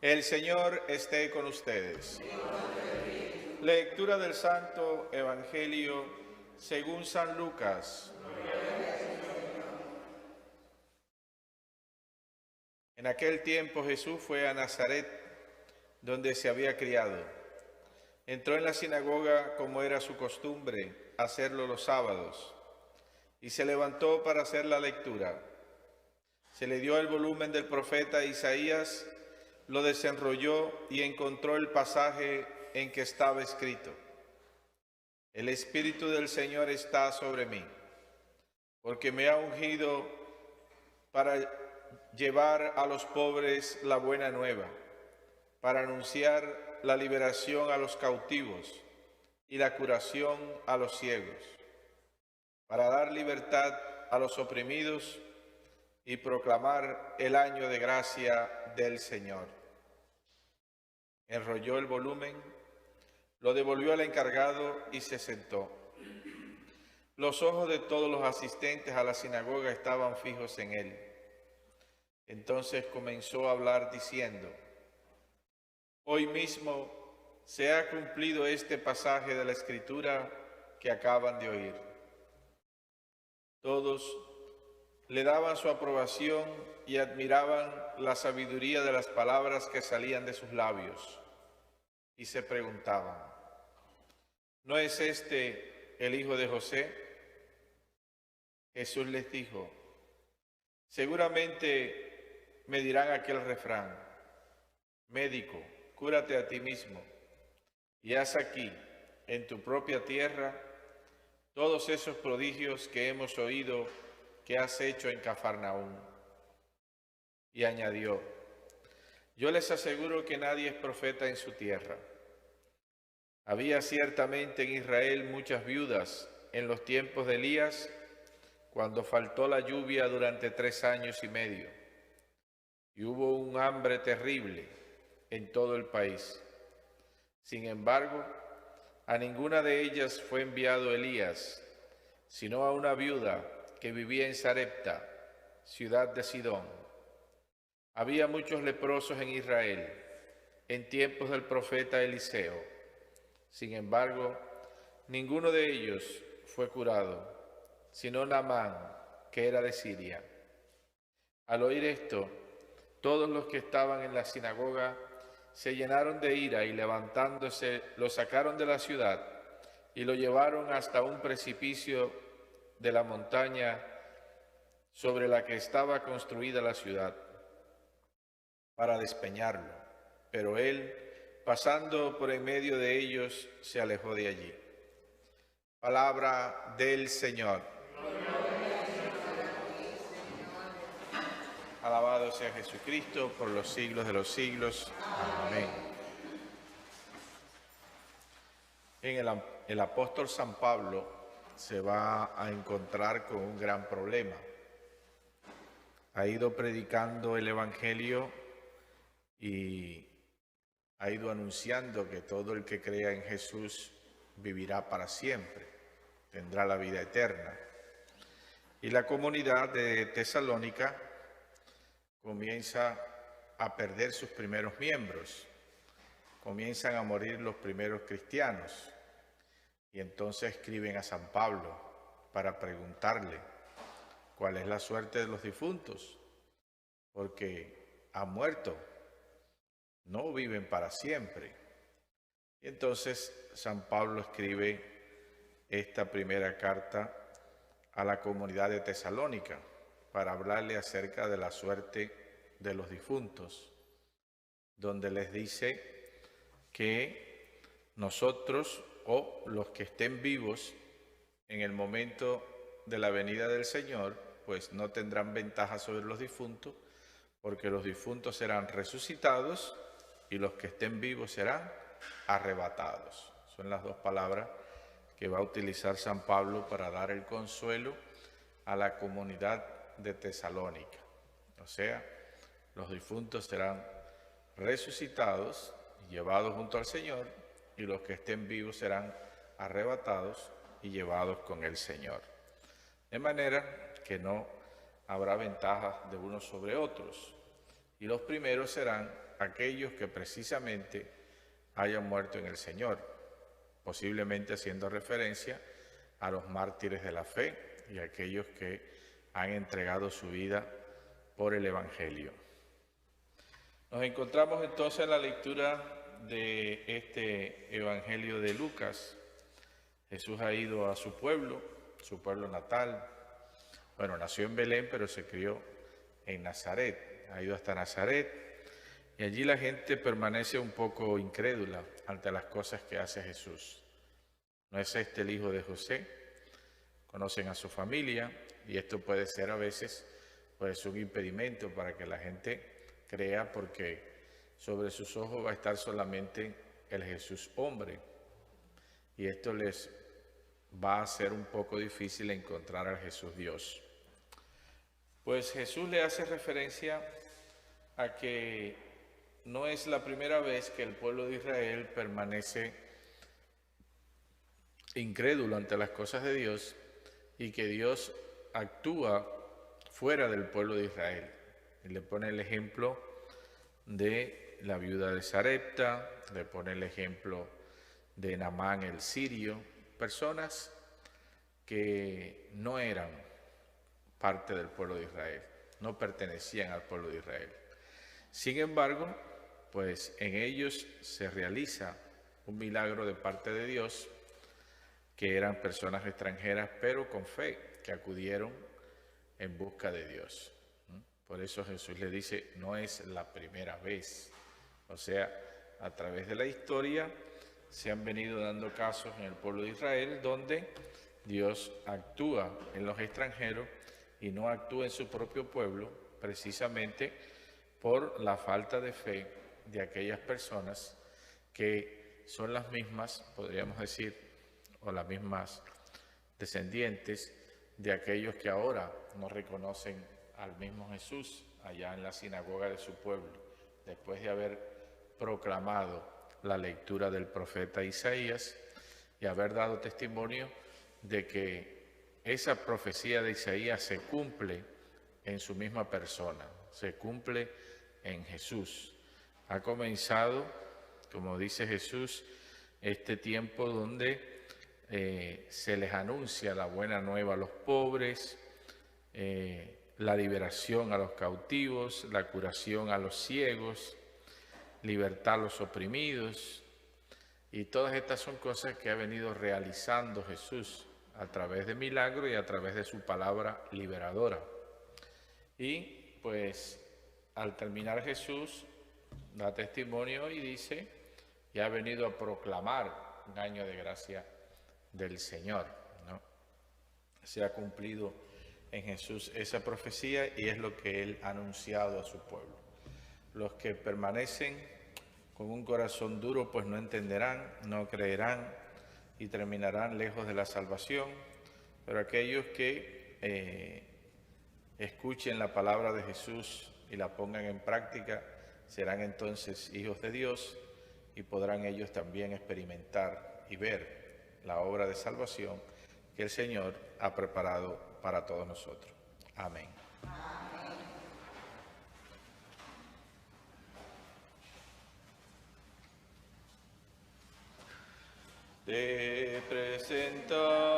El Señor esté con ustedes. Lectura del Santo Evangelio según San Lucas. En aquel tiempo Jesús fue a Nazaret, donde se había criado. Entró en la sinagoga, como era su costumbre, hacerlo los sábados, y se levantó para hacer la lectura. Se le dio el volumen del profeta Isaías, lo desenrolló y encontró el pasaje en que estaba escrito: El Espíritu del Señor está sobre mí, porque me ha ungido para llevar a los pobres la buena nueva, para anunciar la liberación a los cautivos y la curación a los ciegos, para dar libertad a los oprimidos y proclamar el año de gracia del Señor. Enrolló el volumen, lo devolvió al encargado y se sentó. Los ojos de todos los asistentes a la sinagoga estaban fijos en él. Entonces comenzó a hablar diciendo: Hoy mismo se ha cumplido este pasaje de la Escritura que acaban de oír. Todos le daban su aprobación y admiraban la sabiduría de las palabras que salían de sus labios, y se preguntaban: ¿no es este el hijo de José? Jesús les dijo: seguramente me dirán aquel refrán: médico, cúrate a ti mismo, y haz aquí, en tu propia tierra, todos esos prodigios que hemos oído que has hecho en Cafarnaúm. Y añadió: yo les aseguro que nadie es profeta en su tierra. Había ciertamente en Israel muchas viudas en los tiempos de Elías, cuando faltó la lluvia durante 3 años y medio, y hubo un hambre terrible en todo el país. Sin embargo, a ninguna de ellas fue enviado Elías, sino a una viuda que vivía en Sarepta, ciudad de Sidón. Había muchos leprosos en Israel en tiempos del profeta Eliseo. Sin embargo, ninguno de ellos fue curado, sino Naamán, que era de Siria. Al oír esto, todos los que estaban en la sinagoga se llenaron de ira y levantándose lo sacaron de la ciudad y lo llevaron hasta un precipicio de la montaña sobre la que estaba construida la ciudad, para despeñarlo. Pero él, pasando por en medio de ellos, se alejó de allí. Palabra del Señor. Alabado sea Jesucristo por los siglos de los siglos. Amén. El apóstol San Pablo se va a encontrar con un gran problema. Ha ido predicando el Evangelio y ha ido anunciando que todo el que crea en Jesús vivirá para siempre, tendrá la vida eterna. Y la comunidad de Tesalónica comienza a perder sus primeros miembros, comienzan a morir los primeros cristianos, y entonces escriben a San Pablo para preguntarle cuál es la suerte de los difuntos, porque han muerto, no viven para siempre. Y entonces San Pablo escribe esta primera carta a la comunidad de Tesalónica para hablarle acerca de la suerte de los difuntos, donde les dice que nosotros o los que estén vivos en el momento de la venida del Señor, pues no tendrán ventaja sobre los difuntos, porque los difuntos serán resucitados y los que estén vivos serán arrebatados. Son las dos palabras que va a utilizar San Pablo para dar el consuelo a la comunidad de Tesalónica. O sea, los difuntos serán resucitados y llevados junto al Señor, y los que estén vivos serán arrebatados y llevados con el Señor. De manera que no habrá ventaja de unos sobre otros. y los primeros serán aquellos que precisamente hayan muerto en el Señor, posiblemente haciendo referencia a los mártires de la fe y a aquellos que han entregado su vida por el Evangelio. Nos encontramos entonces en la lectura de este Evangelio de Lucas. Jesús ha ido a su pueblo natal. Bueno, nació en Belén, pero se crió en Nazaret. Ha ido hasta Nazaret y allí la gente permanece un poco incrédula ante las cosas que hace Jesús. ¿No es este el hijo de José? Conocen a su familia y esto puede ser a veces pues un impedimento para que la gente crea, porque sobre sus ojos va a estar solamente el Jesús hombre y esto les va a ser un poco difícil encontrar al Jesús Dios. Pues Jesús le hace referencia a que no es la primera vez que el pueblo de Israel permanece incrédulo ante las cosas de Dios y que Dios actúa fuera del pueblo de Israel. Y le pone el ejemplo de la viuda de Sarepta, le pone el ejemplo de Naamán el sirio, personas que no eran parte del pueblo de Israel, no pertenecían al pueblo de Israel. Sin embargo, pues en ellos se realiza un milagro de parte de Dios, que eran personas extranjeras, pero con fe, que acudieron en busca de Dios. Por eso Jesús le dice, no es la primera vez. O sea, a través de la historia se han venido dando casos en el pueblo de Israel donde Dios actúa en los extranjeros y no actúa en su propio pueblo, precisamente por la falta de fe de aquellas personas que son las mismas, podríamos decir, o las mismas descendientes de aquellos que ahora no reconocen al mismo Jesús allá en la sinagoga de su pueblo, después de haber proclamado la lectura del profeta Isaías y haber dado testimonio de que esa profecía de Isaías se cumple en su misma persona, se cumple en Jesús. Ha comenzado, como dice Jesús, este tiempo donde se les anuncia la buena nueva a los pobres, la liberación a los cautivos, la curación a los ciegos, libertad a los oprimidos. Y todas estas son cosas que ha venido realizando Jesús a través de milagros y a través de su palabra liberadora. Y pues al terminar Jesús da testimonio y dice, y ha venido a proclamar un año de gracia del Señor, ¿no? Se ha cumplido en Jesús esa profecía y es lo que Él ha anunciado a su pueblo. Los que permanecen con un corazón duro pues no entenderán, no creerán y terminarán lejos de la salvación, pero aquellos que escuchen la palabra de Jesús y la pongan en práctica serán entonces hijos de Dios y podrán ellos también experimentar y ver la obra de salvación que el Señor ha preparado para todos nosotros. Amén. Te presentamos